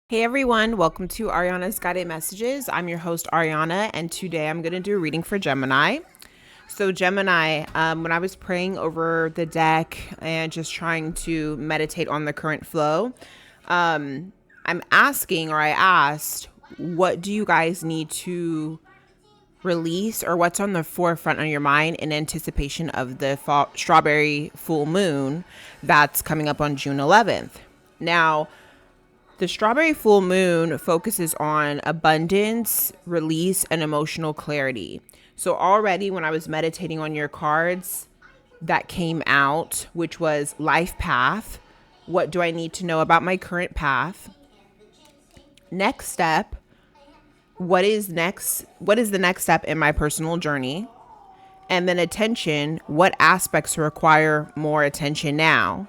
Hey everyone, welcome to Ariana's Guided Messages. I'm your host Ariana, and today I'm going to do a reading for Gemini. So Gemini, when I was praying over the deck and just trying to meditate on the current flow, I asked, what do you guys need to release, or what's on the forefront of your mind in anticipation of the strawberry full moon that's coming up on June 11th? Now, the strawberry full moon focuses on abundance, release, and emotional clarity. So already when I was meditating on your cards that came out, which was life path, what do I need to know about my current path? Next step, what is the next step in my personal journey? And then attention, what aspects require more attention now?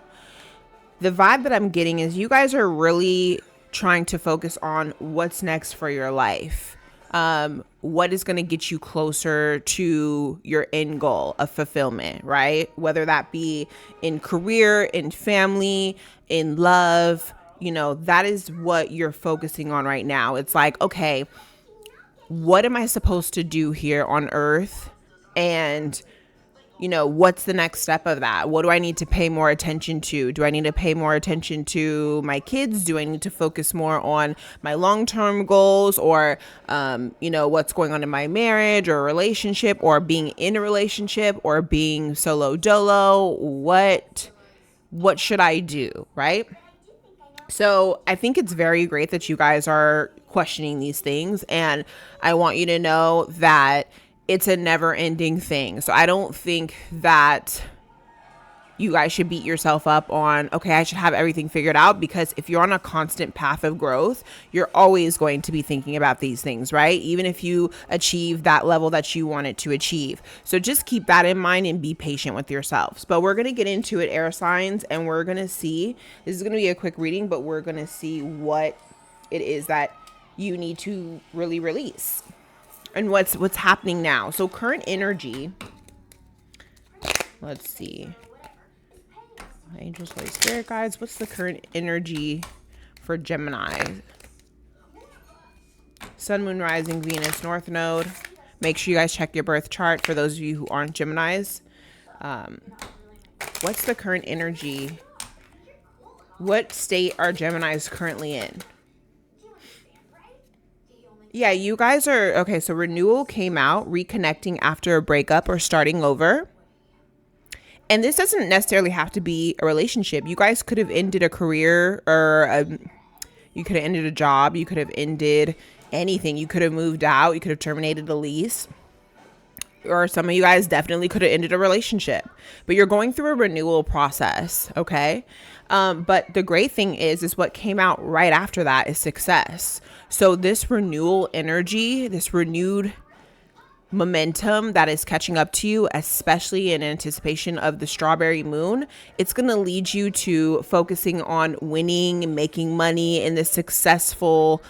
The vibe that I'm getting is you guys are really trying to focus on what's next for your life. What is going to get you closer to your end goal of fulfillment, right? Whether that be in career, in family, in love, that is what you're focusing on right now. It's like, okay, what am I supposed to do here on earth? And what's the next step of that? What do I need to pay more attention to? Do I need to pay more attention to my kids? Do I need to focus more on my long-term goals, or, what's going on in my marriage or relationship, or being in a relationship, or being solo dolo? What should I do? Right? So I think it's very great that you guys are questioning these things. And I want you to know that it's a never ending thing. So I don't think that you guys should beat yourself up on, okay, I should have everything figured out, because if you're on a constant path of growth, you're always going to be thinking about these things, right? Even if you achieve that level that you wanted to achieve. So just keep that in mind and be patient with yourselves. But we're going to get into it, air signs, and we're going to see, this is going to be a quick reading, but we're going to see what it is that you need to really release and what's happening now. So current energy, let's see. Angels, Holy Spirit guides, what's the current energy for Gemini? Sun, Moon, Rising, Venus, North Node. Make sure you guys check your birth chart for those of you who aren't Geminis. What's the current energy? What state are Geminis currently in? Yeah, you guys are, okay, so renewal came out, reconnecting after a breakup or starting over. And this doesn't necessarily have to be a relationship. You guys could have ended a career, or you could have ended a job. You could have ended anything. You could have moved out. You could have terminated a lease. Or some of you guys definitely could have ended a relationship. But you're going through a renewal process, okay? But the great thing is what came out right after that is success. So this renewal energy, this renewed momentum that is catching up to you, especially in anticipation of the strawberry moon, it's going to lead you to focusing on winning, making money in this successful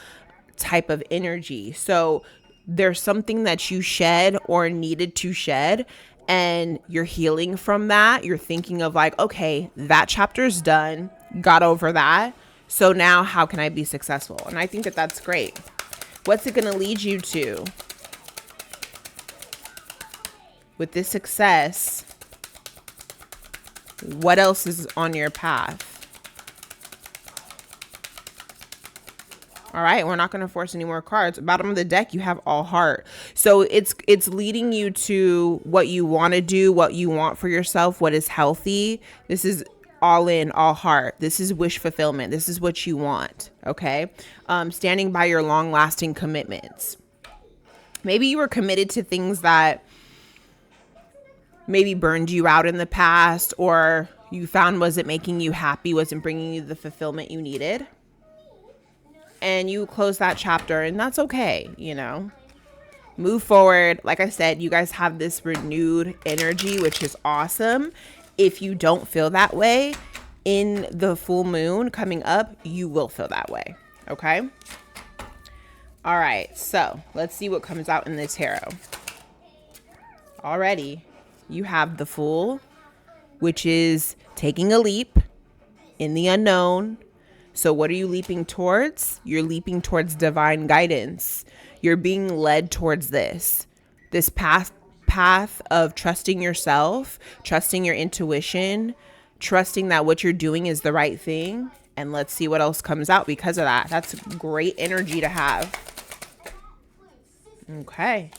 type of energy. So there's something that you shed or needed to shed, and you're healing from that. You're thinking of like, okay, that chapter's done, got over that. So now how can I be successful? And I think that that's great. What's it going to lead you to? With this success, what else is on your path? All right, we're not going to force any more cards. Bottom of the deck, you have all heart. So it's leading you to what you want to do, what you want for yourself, what is healthy. This is all in, all heart. This is wish fulfillment. This is what you want, okay? Standing by your long-lasting commitments. Maybe you were committed to things that maybe burned you out in the past, or you found wasn't making you happy, wasn't bringing you the fulfillment you needed. And you close that chapter, and that's okay, Move forward. Like I said, you guys have this renewed energy, which is awesome. If you don't feel that way in the full moon coming up, you will feel that way, okay? All right, so let's see what comes out in the tarot. Already, you have the Fool, which is taking a leap in the unknown, So what are you leaping towards? You're leaping towards divine guidance. You're being led towards this path of trusting yourself, trusting your intuition, trusting that what you're doing is the right thing. And let's see what else comes out because of that. That's great energy to have. Okay.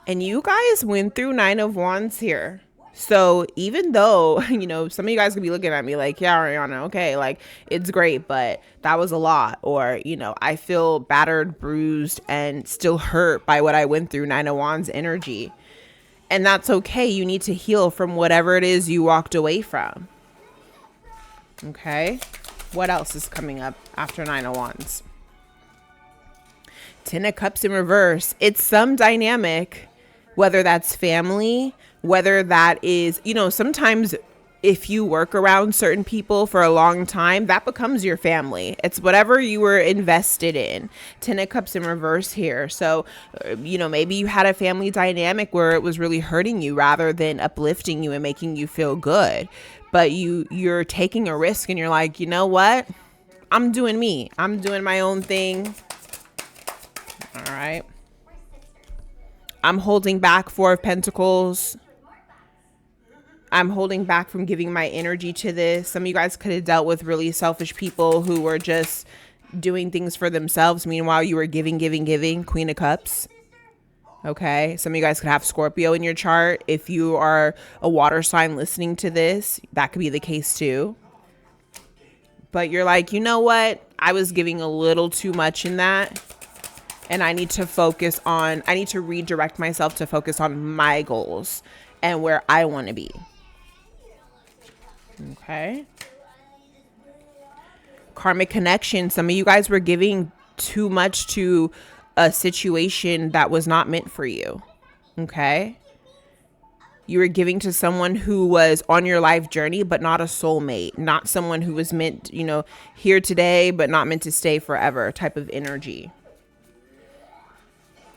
And you guys went through 9 of Wands here. So even though, some of you guys could be looking at me like, yeah, Ariana, okay, like it's great, but that was a lot. Or, I feel battered, bruised, and still hurt by what I went through, 9 of Wands energy. And that's okay. You need to heal from whatever it is you walked away from. Okay. What else is coming up after 9 of Wands? 10 of Cups in reverse. It's some dynamic, whether that's family, whether that is, sometimes if you work around certain people for a long time, that becomes your family. It's whatever you were invested in. 10 of Cups in reverse here. So, maybe you had a family dynamic where it was really hurting you rather than uplifting you and making you feel good. But you're taking a risk and you're like, you know what? I'm doing me. I'm doing my own thing. All right. I'm holding back 4 of Pentacles. I'm holding back from giving my energy to this. Some of you guys could have dealt with really selfish people who were just doing things for themselves. Meanwhile, you were giving. Queen of Cups. Okay. Some of you guys could have Scorpio in your chart. If you are a water sign listening to this, that could be the case too. But you're like, you know what? I was giving a little too much in that. And I need to redirect myself to focus on my goals and where I want to be. Okay. Karmic connection. Some of you guys were giving too much to a situation that was not meant for you. Okay. You were giving to someone who was on your life journey, but not a soulmate, not someone who was meant, here today, but not meant to stay forever type of energy.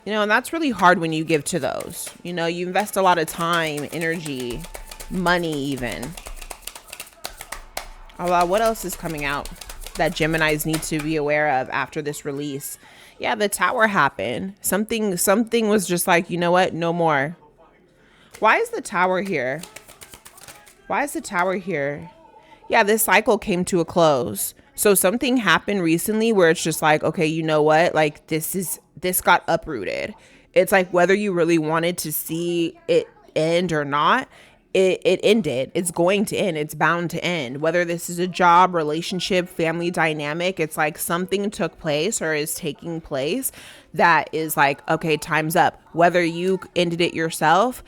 And that's really hard when you give to those. You invest a lot of time, energy, money even. What else is coming out that Geminis need to be aware of after this release? Yeah, the Tower happened. Something was just like, you know what? No more. Why is the Tower here? Yeah, this cycle came to a close. So something happened recently where it's just like, okay, you know what? Like this got uprooted. It's like whether you really wanted to see it end or not, it ended. It's going to end. It's bound to end. Whether this is a job, relationship, family dynamic, it's like something took place or is taking place that is like, okay, time's up. Whether you ended it yourself,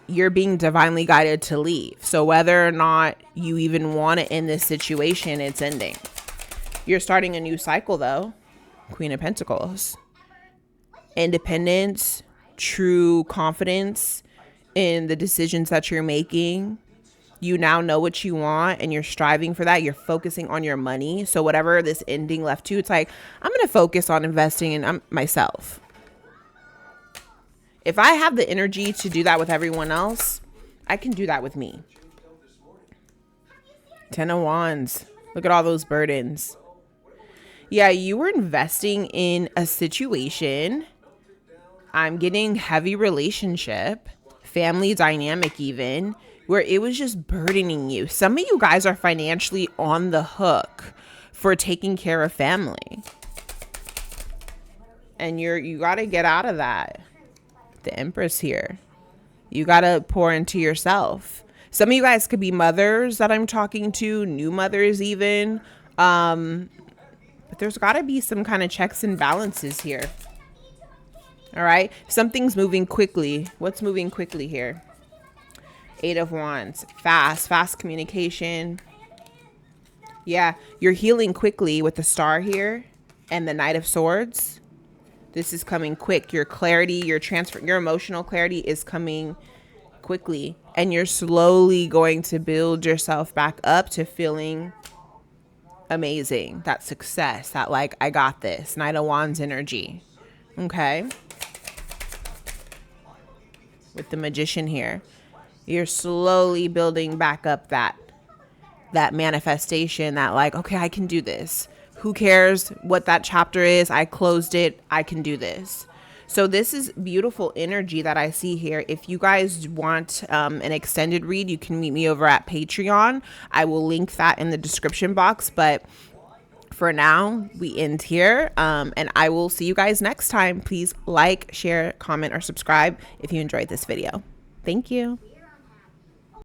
you're being divinely guided to leave. So whether or not you even want to end this situation, it's ending. You're starting a new cycle though. Queen of Pentacles. Independence, true confidence in the decisions that you're making. You now know what you want and you're striving for that. You're focusing on your money. So whatever this ending left to, it's like, I'm going to focus on investing in myself. If I have the energy to do that with everyone else, I can do that with me. 10 of Wands. Look at all those burdens. Yeah, you were investing in a situation. I'm getting heavy relationship, family dynamic even, where it was just burdening you. Some of you guys are financially on the hook for taking care of family. And you got to get out of that. The Empress here. You got to pour into yourself. Some of you guys could be mothers that I'm talking to, new mothers even. But there's got to be some kind of checks and balances here. All right. Something's moving quickly. What's moving quickly here? 8 of Wands. Fast communication. Yeah. You're healing quickly with the Star here and the Knight of Swords. This is coming quick. Your clarity, your emotional clarity is coming quickly. And you're slowly going to build yourself back up to feeling amazing. That success, that like, I got this. Knight of Wands energy. Okay. With the Magician here. You're slowly building back up that that manifestation that like, okay, I can do this. Who cares what that chapter is? I closed it. I can do this. So this is beautiful energy that I see here. If you guys want an extended read, you can meet me over at Patreon. I will link that in the description box. But for now, we end here. And I will see you guys next time. Please like, share, comment, or subscribe if you enjoyed this video. Thank you.